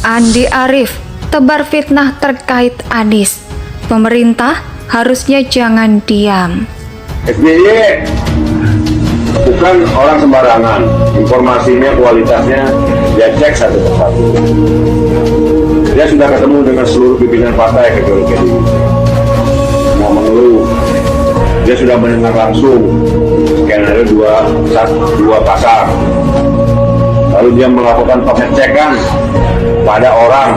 Andi Arief tebar fitnah terkait Anies. Pemerintah harusnya jangan diam. SBY bukan orang sembarangan, informasinya, kualitasnya dia cek satu persatu. Dia sudah ketemu dengan seluruh pimpinan partai kecuali PDIP. Mau mengeluh, dia sudah mendengar langsung skenario dua pasar. Lalu dia melakukan pengecekan pada orang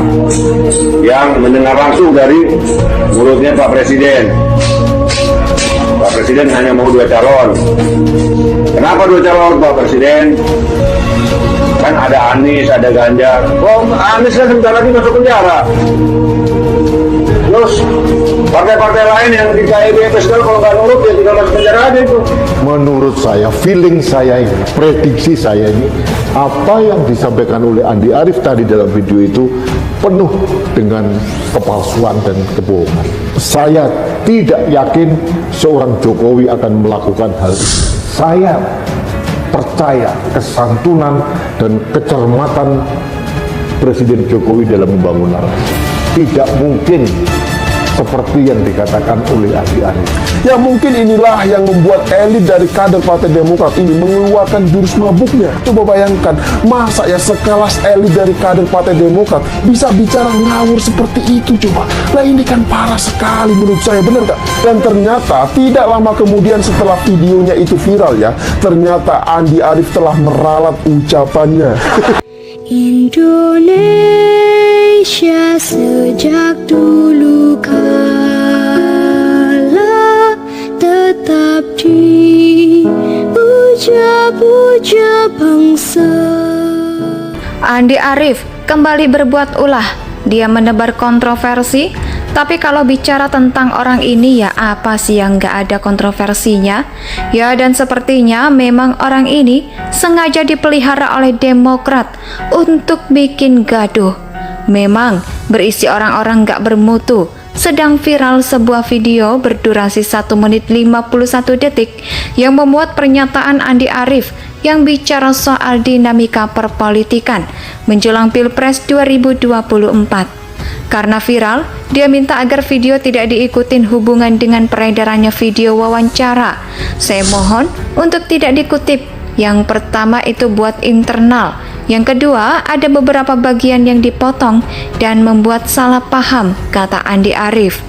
yang mendengar langsung dari mulutnya Pak Presiden. Pak Presiden hanya mau 2 calon. Kenapa 2 calon Pak Presiden? Kan ada Anies, ada Ganjar. Oh, Anies kan sebentar lagi masuk penjara. Terus partai-partai lain yang di KIB segala kalau nggak nurut ya tinggal masuk penjara aja itu. Menurut saya, feeling saya ini, prediksi saya ini, apa yang disampaikan oleh Andi Arief tadi dalam video itu penuh dengan kepalsuan dan kebohongan. Saya tidak yakin seorang Jokowi akan melakukan hal itu. Saya percaya kesantunan dan kecermatan Presiden Jokowi dalam membangun narasi. Tidak mungkin seperti yang dikatakan oleh Andi Arief. Ya mungkin inilah yang membuat elit dari kader Partai Demokrat ini mengeluarkan jurus mabuknya. Coba bayangkan, masa ya sekelas elit dari kader Partai Demokrat bisa bicara ngawur seperti itu coba. Nah ini kan parah sekali menurut saya, benar gak? Dan ternyata tidak lama kemudian setelah videonya itu viral ya, ternyata Andi Arief telah meralat ucapannya. Indonesia sejak dulu kala tetap dipuja-puja bangsa. Andi Arief kembali berbuat ulah. Dia menebar kontroversi. Tapi kalau bicara tentang orang ini ya apa sih yang gak ada kontroversinya? Ya dan sepertinya memang orang ini sengaja dipelihara oleh Demokrat untuk bikin gaduh. Memang berisi orang-orang gak bermutu. Sedang viral sebuah video berdurasi 1 menit 51 detik yang memuat pernyataan Andi Arief yang bicara soal dinamika perpolitikan menjelang Pilpres 2024. Karena viral, dia minta agar video tidak diikutin hubungan dengan peredarannya video wawancara. Saya mohon untuk tidak dikutip. Yang pertama itu buat internal. Yang kedua, ada beberapa bagian yang dipotong dan membuat salah paham, kata Andi Arief.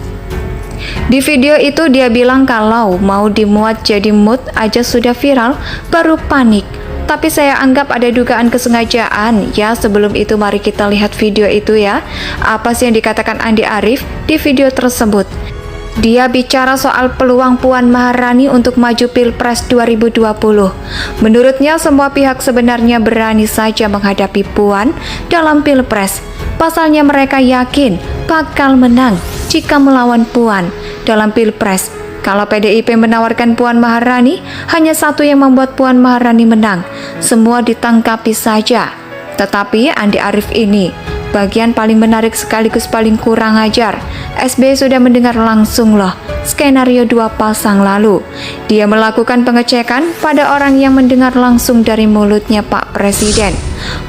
Di video itu dia bilang kalau mau dimuat jadi mood aja sudah viral, baru panik. Tapi saya anggap ada dugaan kesengajaan. Ya sebelum itu mari kita lihat video itu ya. Apa sih yang dikatakan Andi Arief di video tersebut? Dia bicara soal peluang Puan Maharani untuk maju Pilpres 2020. Menurutnya semua pihak sebenarnya berani saja menghadapi Puan dalam Pilpres. Pasalnya mereka yakin bakal menang jika melawan Puan dalam Pilpres. Kalau PDIP menawarkan Puan Maharani, hanya satu yang membuat Puan Maharani menang. Semua ditangkapi saja. Tetapi Andi Arief ini, bagian paling menarik sekaligus paling kurang ajar. SBY sudah mendengar langsung loh skenario 2 pasang lalu. Dia melakukan pengecekan pada orang yang mendengar langsung dari mulutnya Pak Presiden.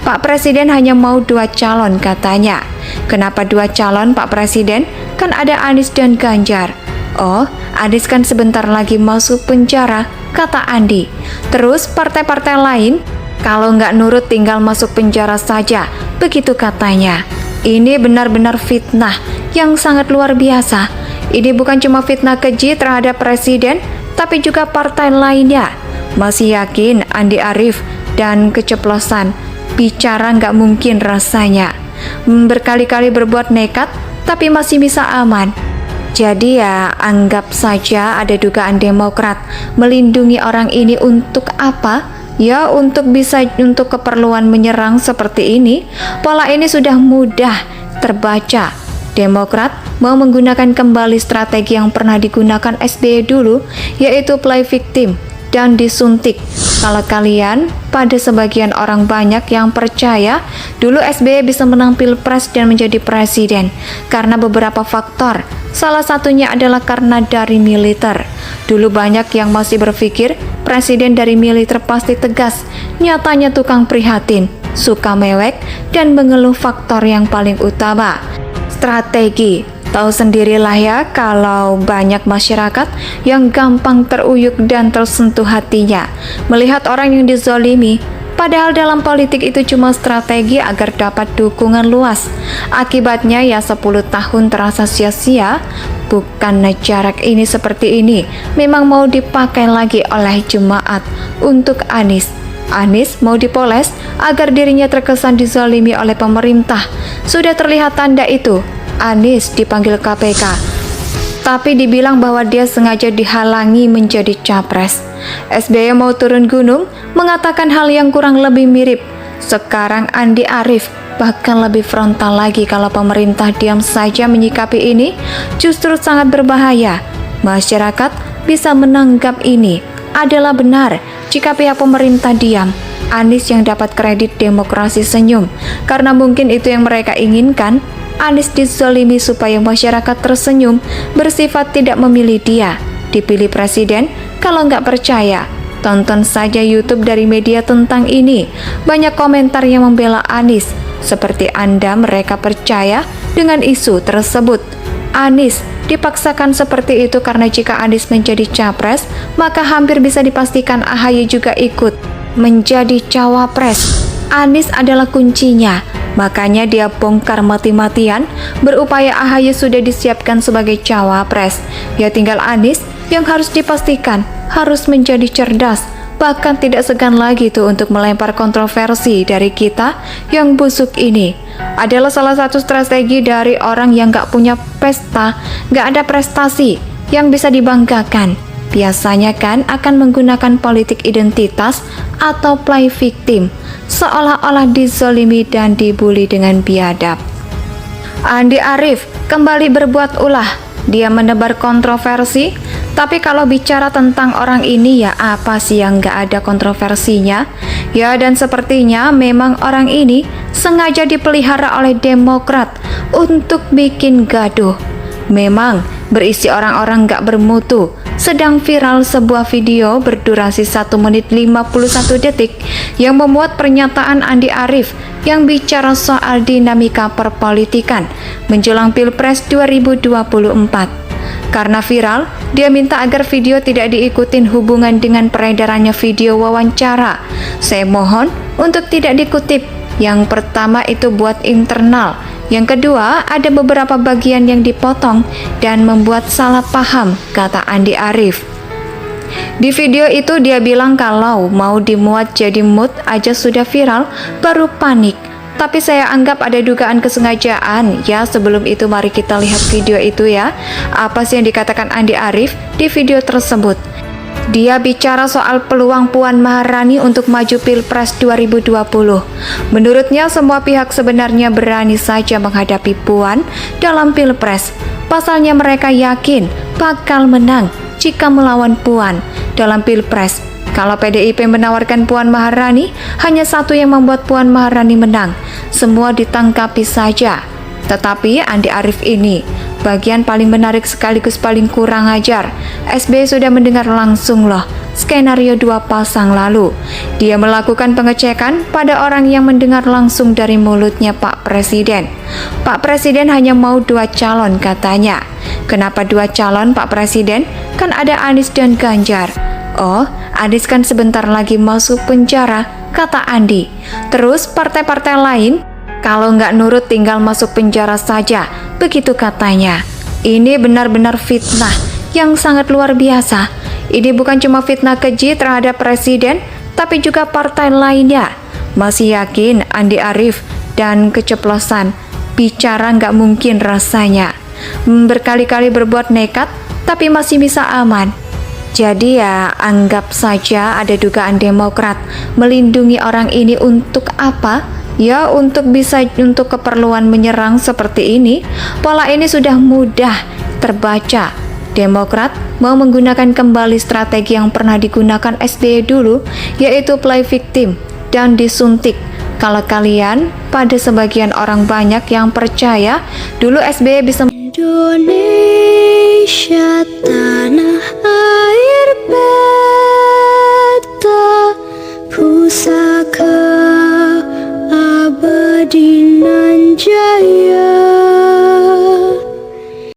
Pak Presiden hanya mau 2 calon katanya. Kenapa 2 calon Pak Presiden? Kan ada Anies dan Ganjar. Oh, Anies kan sebentar lagi masuk penjara, kata Andi. Terus partai-partai lain, kalau nggak nurut tinggal masuk penjara saja, begitu katanya. Ini benar-benar fitnah yang sangat luar biasa. Ini bukan cuma fitnah keji terhadap presiden, tapi juga partai lainnya. Masih yakin Andi Arief dan keceplosan, bicara nggak mungkin rasanya. Berkali-kali berbuat nekat, tapi masih bisa aman. Jadi ya anggap saja ada dugaan Demokrat melindungi orang ini untuk apa? Ya untuk keperluan menyerang seperti ini. Pola ini sudah mudah terbaca. Demokrat mau menggunakan kembali strategi yang pernah digunakan SBY dulu, yaitu play victim dan disuntik. Kalau kalian, pada sebagian orang banyak yang percaya dulu SBY bisa menang Pilpres dan menjadi presiden karena beberapa faktor. Salah satunya adalah karena dari militer. Dulu banyak yang masih berpikir presiden dari militer pasti tegas, nyatanya tukang prihatin. suka mewek, dan mengeluh faktor yang paling utama, strategi. Tahu sendirilah ya kalau banyak masyarakat yang gampang teruyuk dan tersentuh hatinya melihat orang yang dizolimi. Padahal dalam politik itu cuma strategi agar dapat dukungan luas. Akibatnya ya 10 tahun terasa sia-sia. Bukan jarak ini seperti ini memang mau dipakai lagi oleh jemaat untuk Anies. Anies mau dipoles agar dirinya terkesan dizalimi oleh pemerintah. Sudah terlihat tanda itu. Anies dipanggil KPK, tapi dibilang bahwa dia sengaja dihalangi menjadi capres. SBY mau turun gunung, mengatakan hal yang kurang lebih mirip. Sekarang Andi Arief bahkan lebih frontal lagi kalau pemerintah diam saja menyikapi ini, justru sangat berbahaya. Masyarakat bisa menanggap ini adalah benar jika pihak pemerintah diam. Anies yang dapat kredit demokrasi senyum, karena mungkin itu yang mereka inginkan. Anies dizolimi supaya masyarakat tersenyum, bersifat tidak memilih dia. Dipilih presiden. Kalau nggak percaya, tonton saja YouTube dari media tentang ini. Banyak komentar yang membela Anies. Seperti Anda mereka percaya dengan isu tersebut. Anies dipaksakan seperti itu karena jika Anies menjadi capres, maka hampir bisa dipastikan AHY juga ikut menjadi cawapres. Anies adalah kuncinya. Makanya dia bongkar mati-matian, berupaya AHY sudah disiapkan sebagai cawapres. Ya tinggal Anies yang harus dipastikan harus menjadi cerdas, bahkan tidak segan lagi tuh untuk melempar kontroversi dari kita yang busuk ini. Adalah salah satu strategi dari orang yang gak punya pesta, gak ada prestasi yang bisa dibanggakan. Biasanya kan akan menggunakan politik identitas atau play victim, seolah-olah dizolimi dan dibully dengan biadab. Andi Arief kembali berbuat ulah. Dia menebar kontroversi, tapi kalau bicara tentang orang ini ya apa sih yang gak ada kontroversinya? Ya dan sepertinya memang orang ini sengaja dipelihara oleh Demokrat untuk bikin gaduh. Memang berisi orang-orang gak bermutu. Sedang viral sebuah video berdurasi 1 menit 51 detik yang memuat pernyataan Andi Arief yang bicara soal dinamika perpolitikan menjelang Pilpres 2024. Karena viral, dia minta agar video tidak diikutin hubungan dengan peredarannya video wawancara. Saya mohon untuk tidak dikutip. Yang pertama itu buat internal. Yang kedua, ada beberapa bagian yang dipotong dan membuat salah paham, kata Andi Arief. Di video itu dia bilang kalau mau dimuat jadi mood aja sudah viral, baru panik. Tapi saya anggap ada dugaan kesengajaan. Ya sebelum itu mari kita lihat video itu ya. Apa sih yang dikatakan Andi Arief di video tersebut? Dia bicara soal peluang Puan Maharani untuk maju Pilpres 2020. Menurutnya semua pihak sebenarnya berani saja menghadapi Puan dalam Pilpres. Pasalnya mereka yakin bakal menang jika melawan Puan dalam Pilpres. Kalau PDIP menawarkan Puan Maharani, hanya satu yang membuat Puan Maharani menang. Semua ditangkapi saja. Tetapi Andi Arief ini bagian paling menarik sekaligus paling kurang ajar. SBY sudah mendengar langsung loh skenario 2 pasang lalu. Dia melakukan pengecekan pada orang yang mendengar langsung dari mulutnya Pak Presiden. Pak Presiden hanya mau 2 calon katanya. Kenapa 2 calon Pak Presiden? Kan ada Anies dan Ganjar. Oh, Anies kan sebentar lagi masuk penjara, kata Andi. Terus partai-partai lain kalau nggak nurut tinggal masuk penjara saja, begitu katanya. Ini benar-benar fitnah yang sangat luar biasa. Ini bukan cuma fitnah keji terhadap presiden, tapi juga partai lainnya. Masih yakin Andi Arief dan keceplosan? Bicara nggak mungkin rasanya. Berkali-kali berbuat nekat, tapi masih bisa aman. Jadi ya anggap saja ada dugaan Demokrat melindungi orang ini untuk apa? Ya untuk keperluan menyerang seperti ini. Pola ini sudah mudah terbaca. Demokrat mau menggunakan kembali strategi yang pernah digunakan SBY dulu, yaitu play victim dan disuntik. Kalau kalian pada sebagian orang banyak yang percaya dulu SBY bisa Indonesia tanah air beta pusaka nan jaya.